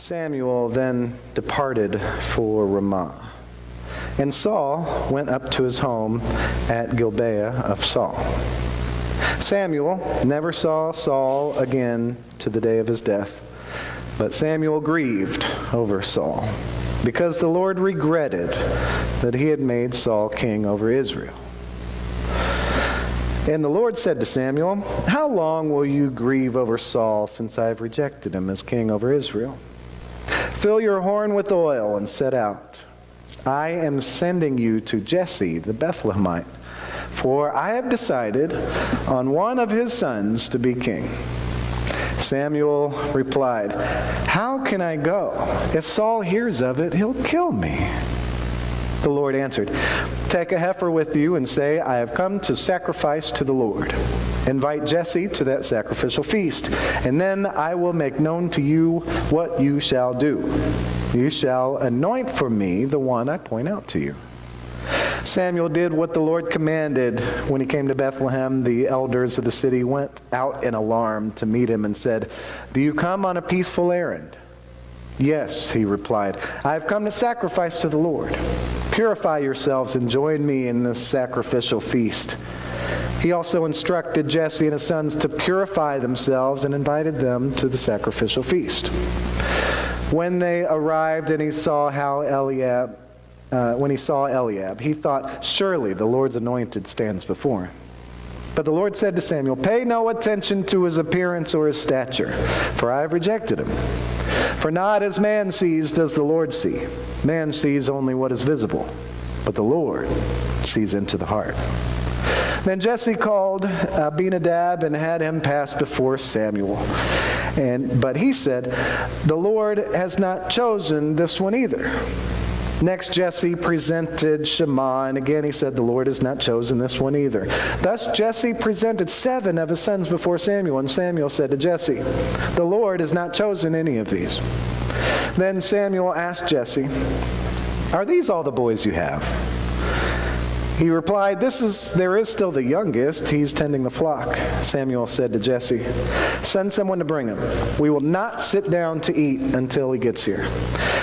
Samuel then departed for Ramah, and Saul went up to his home at Gibeah of Saul. Samuel never saw Saul again to the day of his death, but Samuel grieved over Saul, because the Lord regretted that he had made Saul king over Israel. And the Lord said to Samuel, "How long will you grieve over Saul, since I have rejected him as king over Israel? Fill your horn with oil and set out. I am sending you to Jesse the Bethlehemite, for I have decided on one of his sons to be king." Samuel replied, "How can I go? If Saul hears of it, he'll kill me." The Lord answered, "Take a heifer with you and say, 'I have come to sacrifice to the Lord.' Invite Jesse to that sacrificial feast, and then I will make known to you what you shall do. You shall anoint for me the one I point out to you." Samuel did what the Lord commanded. When he came to Bethlehem, the elders of the city went out in alarm to meet him and said, "Do you come on a peaceful errand?" "Yes," he replied, "I have come to sacrifice to the Lord. Purify yourselves and join me in this sacrificial feast." He also instructed Jesse and his sons to purify themselves and invited them to the sacrificial feast. When they arrived and he saw Eliab, he thought, "Surely the Lord's anointed stands before him." But the Lord said to Samuel, "Pay no attention to his appearance or his stature, for I have rejected him. For not as man sees does the Lord see. Man sees only what is visible, but the Lord sees into the heart." Then Jesse called Abinadab and had him pass before Samuel. But he said, "The Lord has not chosen this one either." Next Jesse presented Shammah, and again he said, "The Lord has not chosen this one either." Thus Jesse presented 7 of his sons before Samuel, and Samuel said to Jesse, "The Lord has not chosen any of these." Then Samuel asked Jesse, "Are these all the boys you have?" He replied, "There is still the youngest. He's tending the flock." Samuel said to Jesse, "Send someone to bring him. We will not sit down to eat until he gets here."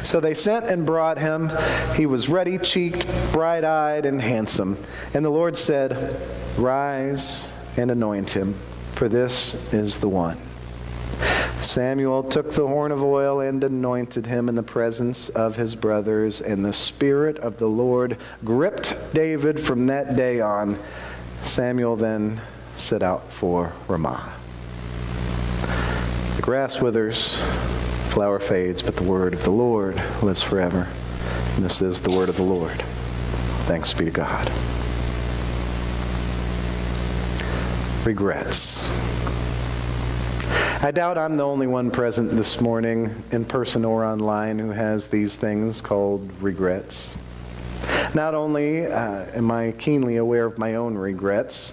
So they sent and brought him. He was ruddy-cheeked, bright-eyed, and handsome. And the Lord said, "Rise and anoint him, for this is the one." Samuel took the horn of oil and anointed him in the presence of his brothers, and the Spirit of the Lord gripped David from that day on. Samuel then set out for Ramah. The grass withers, flower fades, but the word of the Lord lives forever. And this is the word of the Lord. Thanks be to God. Regrets. I doubt I'm the only one present this morning, in person or online, who has these things called regrets. Not only am I keenly aware of my own regrets,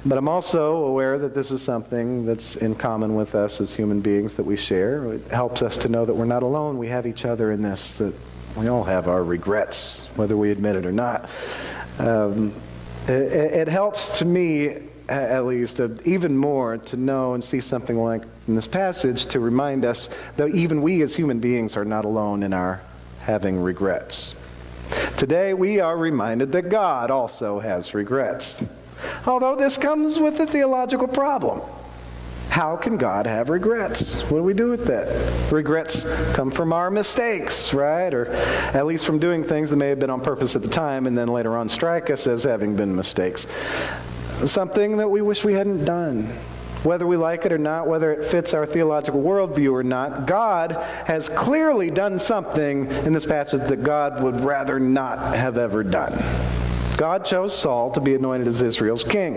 but I'm also aware that this is something that's in common with us as human beings that we share. It helps us to know that we're not alone. We have each other in this, that we all have our regrets, whether we admit it or not. It helps to me, at least, even more to know and see something like in this passage to remind us that even we as human beings are not alone in our having regrets. Today we are reminded that God also has regrets. Although this comes with a theological problem. How can God have regrets? What do we do with that? Regrets come from our mistakes, right? Or at least from doing things that may have been on purpose at the time and then later on strike us as having been mistakes. Something that we wish we hadn't done. Whether we like it or not, whether it fits our theological worldview or not, God has clearly done something in this passage that God would rather not have ever done. God chose Saul to be anointed as Israel's king.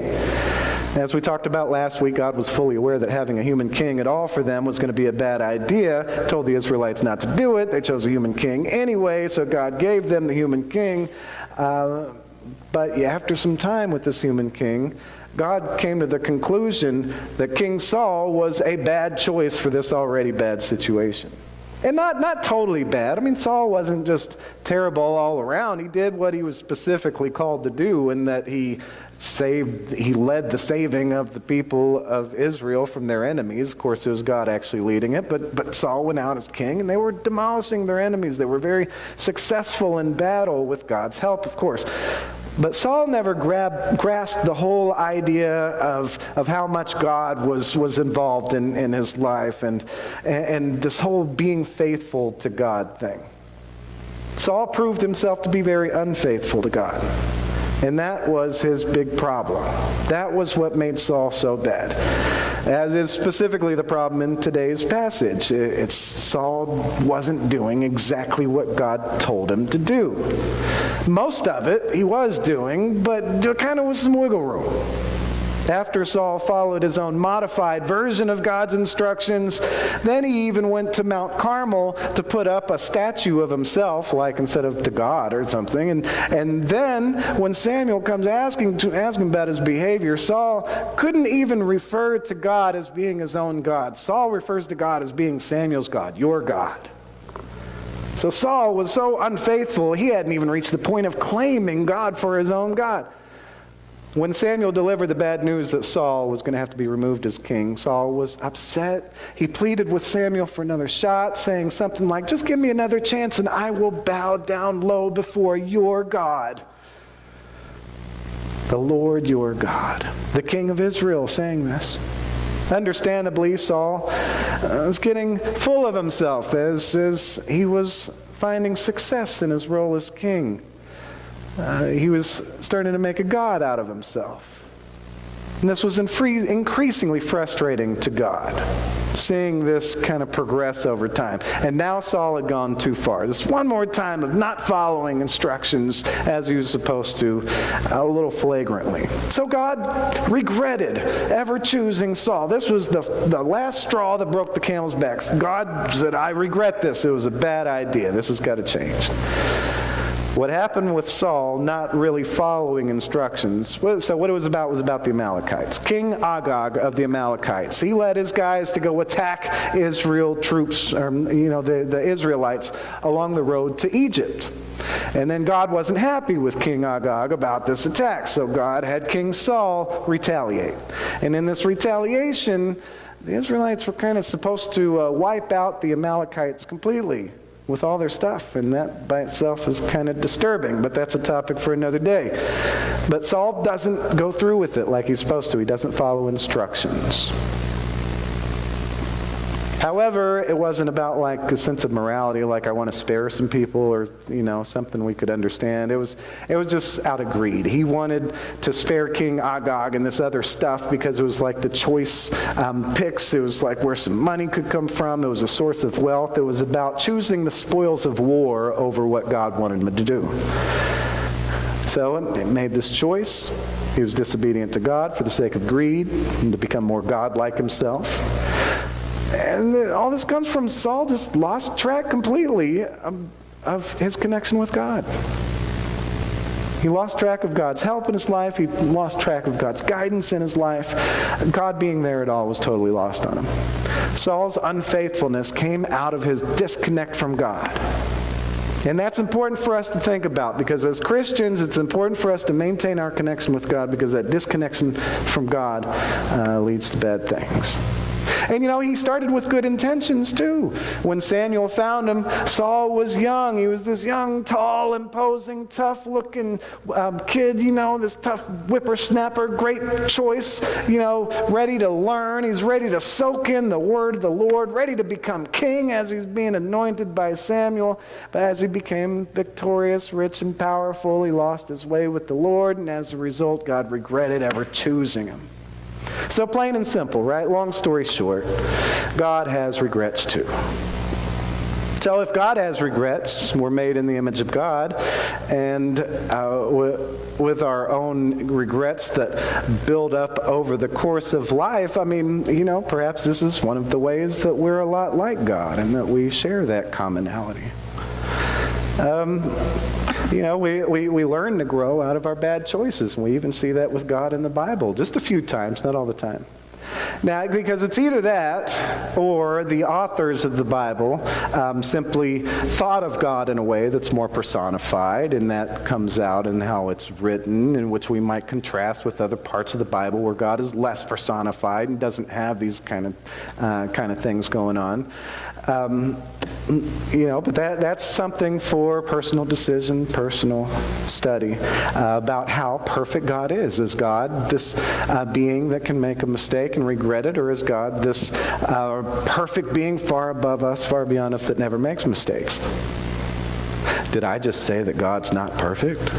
As we talked about last week, God was fully aware that having a human king at all for them was going to be a bad idea. Told the Israelites not to do it. They chose a human king anyway, so God gave them the human king. But after some time with this human king, God came to the conclusion that King Saul was a bad choice for this already bad situation. And not totally bad. I mean, Saul wasn't just terrible all around. He did what he was specifically called to do, in that he led the saving of the people of Israel from their enemies. Of course, it was God actually leading it, but Saul went out as king, and they were demolishing their enemies. They were very successful in battle with God's help, of course. But Saul never grasped the whole idea of how much God was involved in his life and this whole being faithful to God thing. Saul proved himself to be very unfaithful to God. And that was his big problem. That was what made Saul so bad. As is specifically the problem in today's passage. It's Saul wasn't doing exactly what God told him to do. Most of it he was doing, but there kind of was some wiggle room. After Saul followed his own modified version of God's instructions, then he even went to Mount Carmel to put up a statue of himself, like instead of to God or something. And then when Samuel comes asking about his behavior, Saul couldn't even refer to God as being his own God. Saul refers to God as being Samuel's God, your God. So Saul was so unfaithful, he hadn't even reached the point of claiming God for his own God. When Samuel delivered the bad news that Saul was going to have to be removed as king, Saul was upset. He pleaded with Samuel for another shot, saying something like, "Just give me another chance and I will bow down low before your God." The Lord your God. The King of Israel saying this. Understandably, Saul was getting full of himself as he was finding success in his role as king. He was starting to make a god out of himself. And this was increasingly frustrating to God, seeing this kind of progress over time. And now Saul had gone too far. This one more time of not following instructions as he was supposed to, a little flagrantly. So God regretted ever choosing Saul. This was the last straw that broke the camel's back. God said, "I regret this. It was a bad idea. This has got to change." What happened with Saul not really following instructions, so what it was about the Amalekites. King Agag of the Amalekites, he led his guys to go attack Israel troops, the Israelites along the road to Egypt. And then God wasn't happy with King Agag about this attack, so God had King Saul retaliate. And in this retaliation, the Israelites were kind of supposed to wipe out the Amalekites completely with all their stuff, and that by itself is kind of disturbing, but that's a topic for another day. But Saul doesn't go through with it like he's supposed to. He doesn't follow instructions. However, it wasn't about like a sense of morality, like I want to spare some people or, something we could understand. It was just out of greed. He wanted to spare King Agag and this other stuff because it was like the choice picks. It was like where some money could come from. It was a source of wealth. It was about choosing the spoils of war over what God wanted him to do. So he made this choice. He was disobedient to God for the sake of greed and to become more God-like himself. And all this comes from Saul just lost track completely of his connection with God. He lost track of God's help in his life. He lost track of God's guidance in his life. God being there at all was totally lost on him. Saul's unfaithfulness came out of his disconnect from God. And that's important for us to think about, because as Christians, it's important for us to maintain our connection with God, because that disconnection from God leads to bad things. And he started with good intentions too. When Samuel found him, Saul was young. He was this young, tall, imposing, tough-looking kid, this tough whippersnapper, great choice, ready to learn. He's ready to soak in the word of the Lord, ready to become king as he's being anointed by Samuel. But as he became victorious, rich, and powerful, he lost his way with the Lord, and as a result, God regretted ever choosing him. So plain and simple, right? Long story short, God has regrets too. So if God has regrets, we're made in the image of God, and with our own regrets that build up over the course of life, perhaps this is one of the ways that we're a lot like God and that we share that commonality. We learn to grow out of our bad choices. We even see that with God in the Bible, just a few times, not all the time. Now, because it's either that or the authors of the Bible simply thought of God in a way that's more personified, and that comes out in how it's written, in which we might contrast with other parts of the Bible where God is less personified and doesn't have these kind of things going on. But that's something for personal decision, personal study about how perfect God is. Is God this being that can make a mistake and regret it, or is God this perfect being far above us, far beyond us, that never makes mistakes? Did I just say that God's not perfect?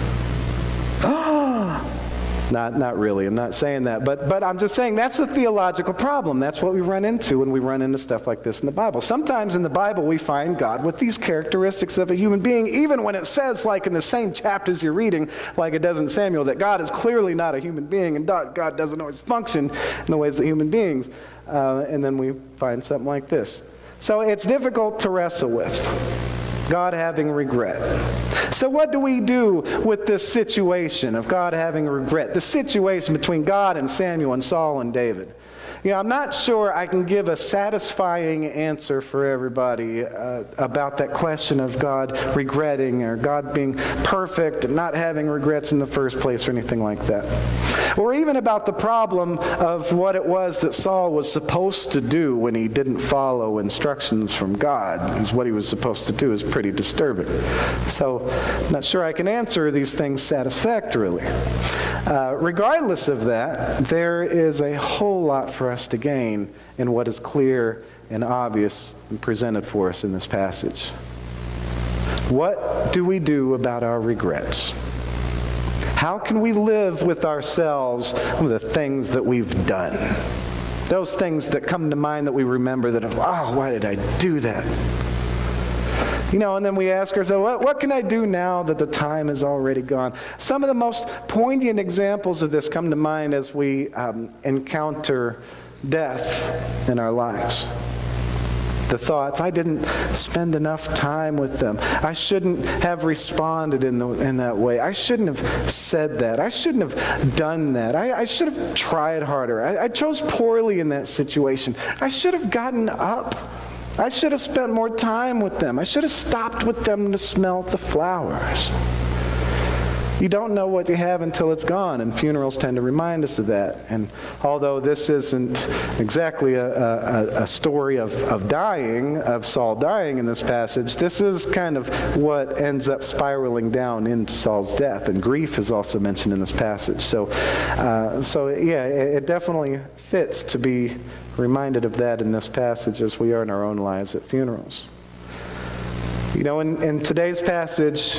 Not really. I'm not saying that. But I'm just saying that's a theological problem. That's what we run into when we run into stuff like this in the Bible. Sometimes in the Bible we find God with these characteristics of a human being, even when it says, like in the same chapters you're reading, like it does in Samuel, that God is clearly not a human being and God doesn't always function in the ways that human beings. And then we find something like this. So it's difficult to wrestle with. God having regret. So what do we do with this situation of God having regret? The situation between God and Samuel and Saul and David. I'm not sure I can give a satisfying answer for everybody about that question of God regretting or God being perfect and not having regrets in the first place or anything like that. Or even about the problem of what it was that Saul was supposed to do when he didn't follow instructions from God. Because what he was supposed to do is pretty disturbing. So I'm not sure I can answer these things satisfactorily. Regardless of that, there is a whole lot for us to gain in what is clear and obvious and presented for us in this passage. What do we do about our regrets? How can we live with ourselves with the things that we've done? Those things that come to mind that we remember that, why did I do that? And then we ask ourselves, what can I do now that the time is already gone? Some of the most poignant examples of this come to mind as we encounter death in our lives. The thoughts, I didn't spend enough time with them. I shouldn't have responded in that way. I shouldn't have said that. I shouldn't have done that. I should have tried harder. I chose poorly in that situation. I should have gotten up. I should have spent more time with them. I should have stopped with them to smell the flowers. You don't know what you have until it's gone, and funerals tend to remind us of that. And although this isn't exactly a story of dying, of Saul dying in this passage, this is kind of what ends up spiraling down into Saul's death, and grief is also mentioned in this passage. So it definitely fits to be reminded of that in this passage as we are in our own lives at funerals. In today's passage,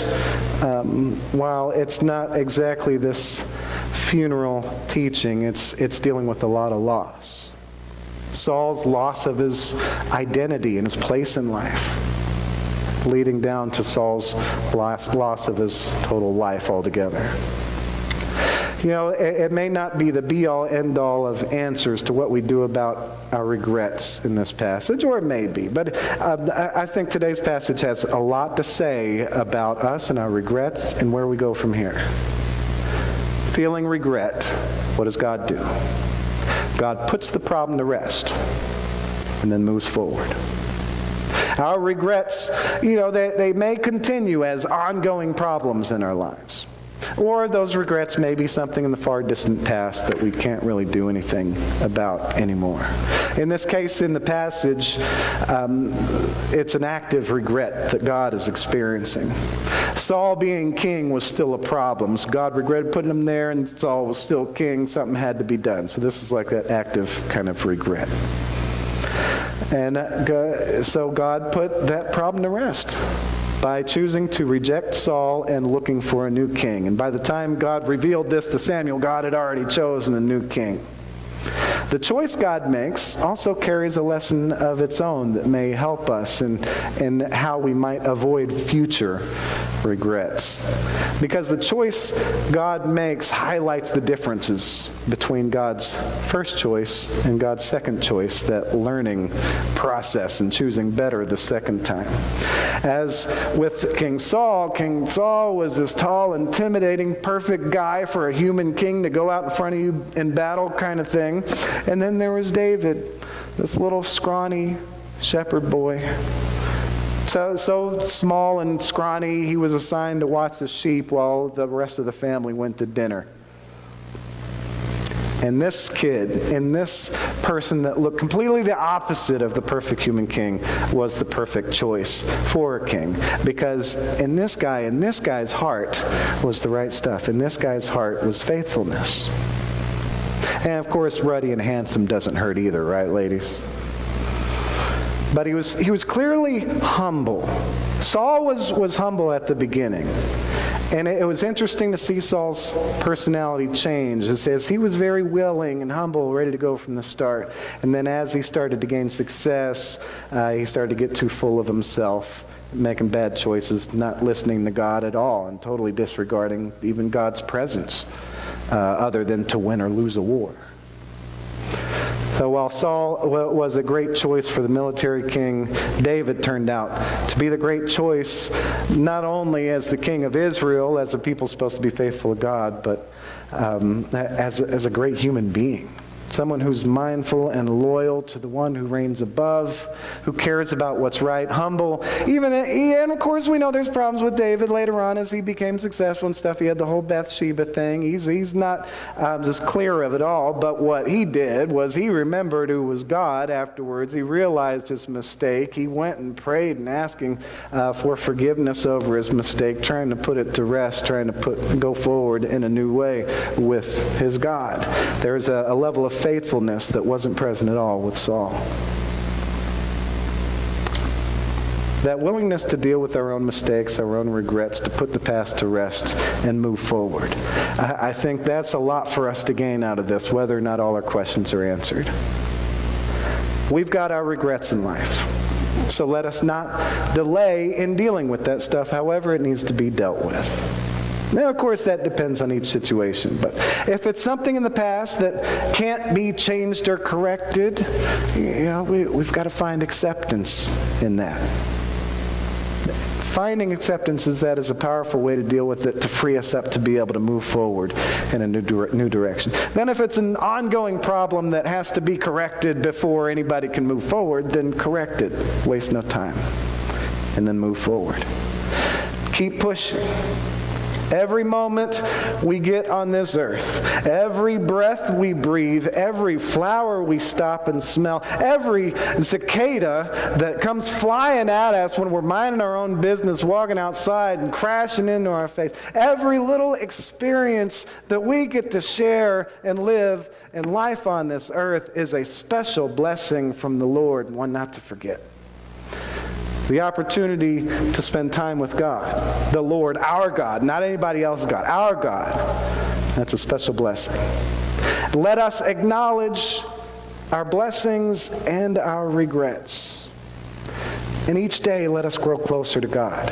while it's not exactly this funeral teaching, it's dealing with a lot of loss. Saul's loss of his identity and his place in life, leading down to Saul's loss of his total life altogether. It may not be the be-all, end-all of answers to what we do about our regrets in this passage, or it may be. But I think today's passage has a lot to say about us and our regrets and where we go from here. Feeling regret, what does God do? God puts the problem to rest and then moves forward. Our regrets, they may continue as ongoing problems in our lives. Or those regrets may be something in the far distant past that we can't really do anything about anymore. In this case, in the passage, it's an active regret that God is experiencing. Saul being king was still a problem. So God regretted putting him there, and Saul was still king. Something had to be done. So this is like that active kind of regret. And so God put that problem to rest by choosing to reject Saul and looking for a new king. And by the time God revealed this to Samuel, God had already chosen a new king. The choice God makes also carries a lesson of its own that may help us in how we might avoid future regrets. Because the choice God makes highlights the differences between God's first choice and God's second choice, that learning process and choosing better the second time. As with King Saul was this tall, intimidating, perfect guy for a human king to go out in front of you in battle kind of thing. And then there was David, this little scrawny shepherd boy. So small and scrawny, he was assigned to watch the sheep while the rest of the family went to dinner. And this kid, and this person that looked completely the opposite of the perfect human king, was the perfect choice for a king. Because in this guy's heart was the right stuff. In this guy's heart was faithfulness. And of course, ruddy and handsome doesn't hurt either, right, ladies? But he was clearly humble. Saul was humble at the beginning. And it was interesting to see Saul's personality change. It says he was very willing and humble, ready to go from the start. And then as he started to gain success, he started to get too full of himself, making bad choices, not listening to God at all, and totally disregarding even God's presence, other than to win or lose a war. So while Saul was a great choice for the military king, David turned out to be the great choice, not only as the king of Israel, as a people supposed to be faithful to God, but as a great human being. Someone who's mindful and loyal to the one who reigns above, who cares about what's right, humble. And of course we know there's problems with David later on as he became successful and stuff. He had the whole Bathsheba thing. He's not just clear of it all, but what he did was he remembered who was God afterwards. He realized his mistake. He went and prayed and asking for forgiveness over his mistake, trying to put it to rest, trying to go forward in a new way with his God. There's a level of faithfulness that wasn't present at all with Saul. That willingness to deal with our own mistakes, our own regrets, to put the past to rest and move forward. I think that's a lot for us to gain out of this, whether or not all our questions are answered. We've got our regrets in life, so let us not delay in dealing with that stuff, however it needs to be dealt with. Now, of course, that depends on each situation, but if it's something in the past that can't be changed or corrected, we've got to find acceptance in that. Finding acceptance is a powerful way to deal with it, to free us up to be able to move forward in a new direction. Then if it's an ongoing problem that has to be corrected before anybody can move forward, then correct it. Waste no time. And then move forward. Keep pushing. Every moment we get on this earth, every breath we breathe, every flower we stop and smell, every cicada that comes flying at us when we're minding our own business, walking outside and crashing into our face, every little experience that we get to share and live in life on this earth is a special blessing from the Lord, one not to forget. The opportunity to spend time with God, the Lord, our God, not anybody else's God, our God. That's a special blessing. Let us acknowledge our blessings and our regrets. And each day, let us grow closer to God,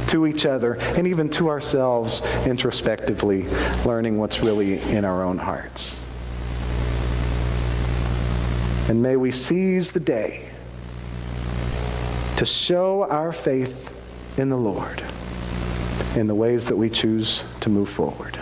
to each other, and even to ourselves introspectively, learning what's really in our own hearts. And may we seize the day to show our faith in the Lord in the ways that we choose to move forward.